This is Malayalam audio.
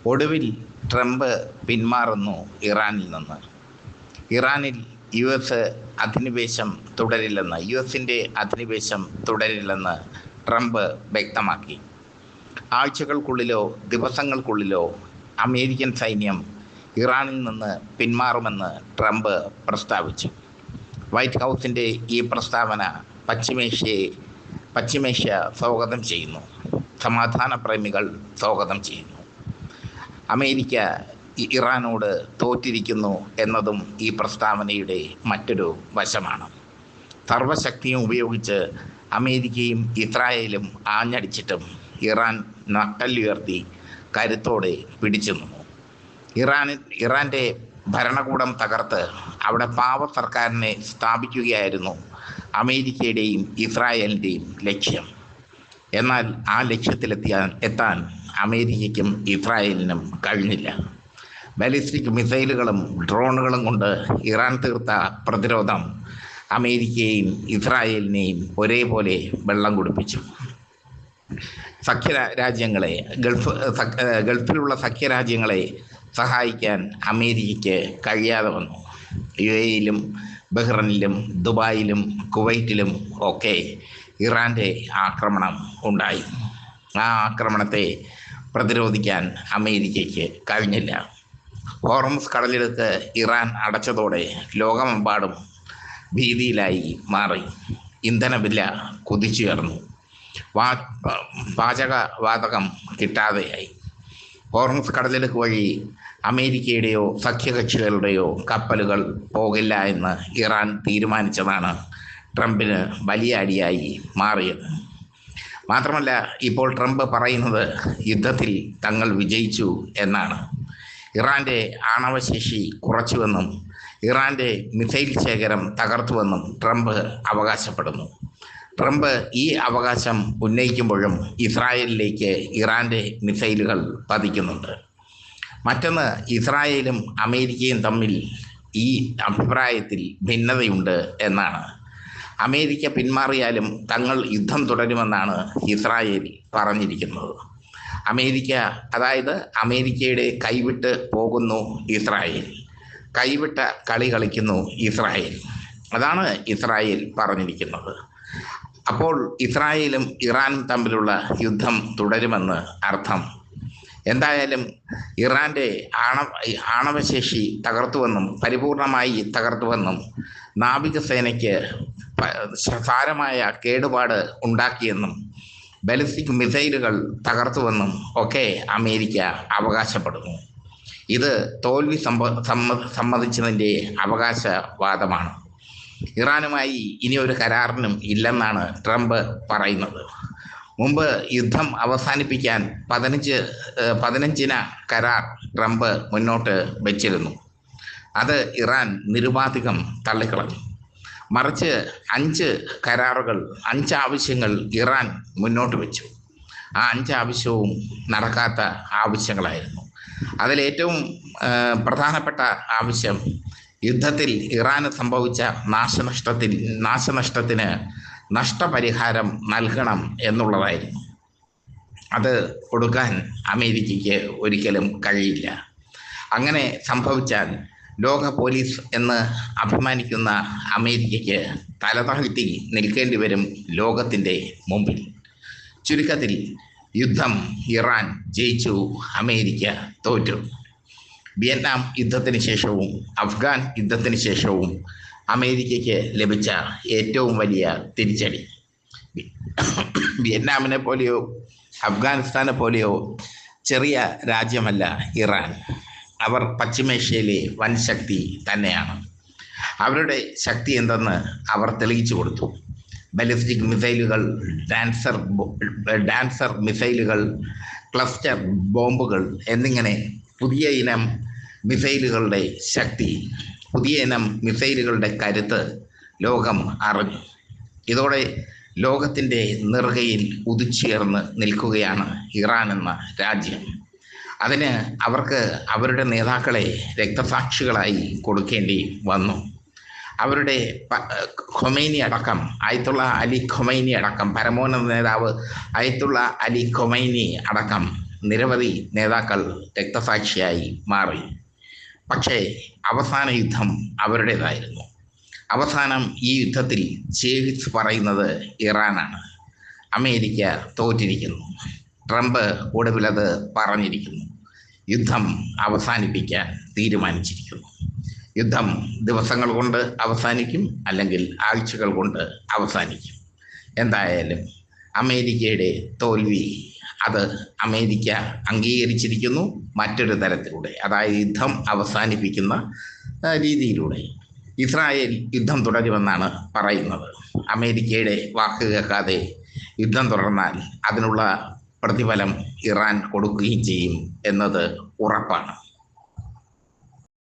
ഒടുവിൽ ട്രംപ് പിന്മാറുന്നു ഇറാനിൽ നിന്ന്. ഇറാനിൽ യു എസ് എസിൻ്റെ അധിനിവേശം തുടരില്ലെന്ന് ട്രംപ് വ്യക്തമാക്കി. ആഴ്ചകൾക്കുള്ളിലോ ദിവസങ്ങൾക്കുള്ളിലോ അമേരിക്കൻ സൈന്യം ഇറാനിൽ നിന്ന് പിന്മാറുമെന്ന് ട്രംപ് പ്രസ്താവിച്ചു. വൈറ്റ് ഹൗസിൻ്റെ ഈ പ്രസ്താവന പശ്ചിമേഷ്യ സ്വാഗതം ചെയ്യുന്നു. സമാധാന പ്രേമികൾ സ്വാഗതം ചെയ്യുന്നു. അമേരിക്ക ഇറാനോട് തോറ്റിരിക്കുന്നു എന്നതും ഈ പ്രസ്താവനയുടെ മറ്റൊരു വശമാണ്. സർവശക്തിയും ഉപയോഗിച്ച് അമേരിക്കയും ഇസ്രായേലും ആഞ്ഞടിച്ചിട്ടും ഇറാൻ നട്ടെല്ലുയർത്തി കരുത്തോടെ പിടിച്ചു നിന്നു. ഇറാൻ്റെ ഭരണകൂടം തകർത്ത് അവിടെ പാവ സർക്കാരിനെ സ്ഥാപിക്കുകയായിരുന്നു അമേരിക്കയുടെയും ഇസ്രായേലിൻ്റെയും ലക്ഷ്യം. എന്നാൽ ആ ലക്ഷ്യത്തിലെത്താൻ അമേരിക്കയ്ക്കും ഇസ്രായേലിനും കഴിഞ്ഞില്ല. ബാലിസ്റ്റിക് മിസൈലുകളും ഡ്രോണുകളും കൊണ്ട് ഇറാൻ തീർത്ത പ്രതിരോധം അമേരിക്കയെയും ഇസ്രായേലിനെയും ഒരേപോലെ വെള്ളം കുടിപ്പിച്ചു. ഗൾഫിലുള്ള സഖ്യരാജ്യങ്ങളെ സഹായിക്കാൻ അമേരിക്കയ്ക്ക് കഴിയാതെ വന്നു. UAE-യിലും ബഹ്റൈനിലും ദുബായിലും കുവൈറ്റിലും ഒക്കെ ഇറാൻ്റെ ആക്രമണം ഉണ്ടായി. ആ ആക്രമണത്തെ പ്രതിരോധിക്കാൻ അമേരിക്കയ്ക്ക് കഴിഞ്ഞില്ല. ഹോർമുസ് കടലിടുക്ക് ഇറാൻ അടച്ചതോടെ ലോകമെമ്പാടും ഭീതിയിലായി മാറി. ഇന്ധനവില കുതിച്ചുയർന്നു. പാചകവാതകം കിട്ടാതെയായി. ഹോർമുസ് കടലിടുക്ക് വഴി അമേരിക്കയുടെയോ സഖ്യകക്ഷികളുടെയോ കപ്പലുകൾ പോകില്ല എന്ന് ഇറാൻ തീരുമാനിച്ചതാണ് ട്രംപിന് വലിയ അടിയായി മാറിയത്. മാത്രമല്ല, ഇപ്പോൾ ട്രംപ് പറയുന്നത് യുദ്ധത്തിൽ തങ്ങൾ വിജയിച്ചു എന്നാണ്. ഇറാൻ്റെ ആണവശേഷി കുറച്ചുവെന്നും ഇറാൻ്റെ മിസൈൽ ശേഖരം തകർത്തുവെന്നും ട്രംപ് അവകാശപ്പെടുന്നു. ട്രംപ് ഈ അവകാശം ഉന്നയിക്കുമ്പോഴും ഇസ്രായേലിലേക്ക് ഇറാൻ്റെ മിസൈലുകൾ പതിക്കുന്നുണ്ട്. മറ്റൊന്ന്, ഇസ്രായേലും അമേരിക്കയും തമ്മിൽ ഈ അഭിപ്രായത്തിൽ ഭിന്നതയുണ്ട് എന്നാണ്. അമേരിക്ക പിന്മാറിയാലും തങ്ങൾ യുദ്ധം തുടരുമെന്നാണ് ഇസ്രായേൽ പറഞ്ഞിരിക്കുന്നത്. അമേരിക്കയുടെ കൈവിട്ട് പോകുന്നു ഇസ്രായേൽ, കൈവിട്ട കളി കളിക്കുന്നു ഇസ്രായേൽ. അതാണ് ഇസ്രായേൽ പറഞ്ഞിരിക്കുന്നത്. അപ്പോൾ ഇസ്രായേലും ഇറാനും തമ്മിലുള്ള യുദ്ധം തുടരുമെന്ന് അർത്ഥം. എന്തായാലും ഇറാൻ്റെ ആണവശേഷി തകർത്തുവെന്നും പരിപൂർണമായി തകർത്തുവെന്നും നാവികസേനയ്ക്ക് സാരമായ കേടുപാട് ഉണ്ടാക്കിയെന്നും ബാലിസ്റ്റിക് മിസൈലുകൾ തകർത്തുവെന്നും ഒക്കെ അമേരിക്ക അവകാശപ്പെടുന്നു. ഇത് തോൽവി സമ്മതിച്ചതിൻ്റെ അവകാശവാദമാണ്. ഇറാനുമായി ഇനിയൊരു കരാറിനും ഇല്ലെന്നാണ് ട്രംപ് പറയുന്നത്. മുമ്പ് യുദ്ധം അവസാനിപ്പിക്കാൻ 15 കരാർ ട്രംപ് മുന്നോട്ട് വച്ചിരുന്നു. അത് ഇറാൻ നിരുപാധികം തള്ളിക്കളഞ്ഞു. മറിച്ച് 5 ആവശ്യങ്ങൾ ഇറാൻ മുന്നോട്ട് വെച്ചു. ആ 5 ആവശ്യവും നടക്കാത്ത ആവശ്യങ്ങളായിരുന്നു. അതിലേറ്റവും പ്രധാനപ്പെട്ട ആവശ്യം യുദ്ധത്തിൽ ഇറാന് സംഭവിച്ച നാശനഷ്ടത്തിന് നഷ്ടപരിഹാരം നൽകണം എന്നുള്ളതായിരുന്നു. അത് കൊടുക്കാൻ അമേരിക്കയ്ക്ക് ഒരിക്കലും കഴിയില്ല. അങ്ങനെ സംഭവിച്ചാൽ ലോക പോലീസ് എന്ന് അഭിമാനിക്കുന്ന അമേരിക്കയ്ക്ക് തലതാഴ്ത്തി നിൽക്കേണ്ടി വരും ലോകത്തിൻ്റെ മുമ്പിൽ. ചുരുക്കത്തിൽ യുദ്ധം ഇറാൻ ജയിച്ചു, അമേരിക്ക തോറ്റു. വിയറ്റ്നാം യുദ്ധത്തിന് ശേഷവും അഫ്ഗാൻ യുദ്ധത്തിന് ശേഷവും അമേരിക്കയ്ക്ക് ലഭിച്ച ഏറ്റവും വലിയ തിരിച്ചടി. വിയറ്റ്നാമിനെ പോലെയോ അഫ്ഗാനിസ്ഥാനെ പോലെയോ ചെറിയ രാജ്യമല്ല ഇറാൻ. അവർ പശ്ചിമേഷ്യയിലെ വൻ ശക്തി തന്നെയാണ്. അവരുടെ ശക്തി എന്തെന്ന് അവർ തെളിയിച്ചു കൊടുത്തു. ബാലിസ്റ്റിക് മിസൈലുകൾ, ഡാൻസർ മിസൈലുകൾ, ക്ലസ്റ്റർ ബോംബുകൾ എന്നിങ്ങനെ പുതിയ ഇനം മിസൈലുകളുടെ ശക്തി, പുതിയ ഇനം മിസൈലുകളുടെ കരുത്ത് ലോകം അറിഞ്ഞു. ഇതോടെ ലോകത്തിൻ്റെ നെറുകയിൽ ഉദിച്ചുയർന്ന് നിൽക്കുകയാണ് ഇറാൻ എന്ന രാജ്യം. അതിന് അവർക്ക് അവരുടെ നേതാക്കളെ രക്തസാക്ഷികളായി കൊടുക്കേണ്ടി വന്നു. അവരുടെ ആയത്തുള്ള അലി ഖൊമൈനി അടക്കം, പരമോന്നത നേതാവ് ആയത്തുള്ള അലി ഖൊമൈനി അടക്കം നിരവധി നേതാക്കൾ രക്തസാക്ഷിയായി മാറി. പക്ഷേ അവസാന യുദ്ധം അവരുടേതായിരുന്നു. അവസാനം ഈ യുദ്ധത്തിൽ ചേസ് പറയുന്നത് ഇറാനാണ്. അമേരിക്ക തോറ്റിരിക്കുന്നു. ട്രംപ് ഒടുവിലത് പറഞ്ഞിരിക്കുന്നു. യുദ്ധം അവസാനിപ്പിക്കാൻ തീരുമാനിച്ചിരിക്കുന്നു. യുദ്ധം ദിവസങ്ങൾ കൊണ്ട് അവസാനിക്കും, അല്ലെങ്കിൽ ആഴ്ചകൾ കൊണ്ട് അവസാനിക്കും. എന്തായാലും അമേരിക്കയുടെ തോൽവി അത് അമേരിക്ക അംഗീകരിച്ചിരിക്കുന്നു മറ്റൊരു തരത്തിലൂടെ, അതായത് യുദ്ധം അവസാനിപ്പിക്കുന്ന രീതിയിലൂടെ. ഇസ്രായേൽ യുദ്ധം തുടരുമെന്നാണ് പറയുന്നത്. അമേരിക്കയുടെ വാക്ക് കേൾക്കാതെ യുദ്ധം തുടർന്നാൽ അതിനുള്ള പ്രതിഫലം ഇറാൻ കൊടുക്കുകയും ചെയ്യും എന്നത് ഉറപ്പാണ്.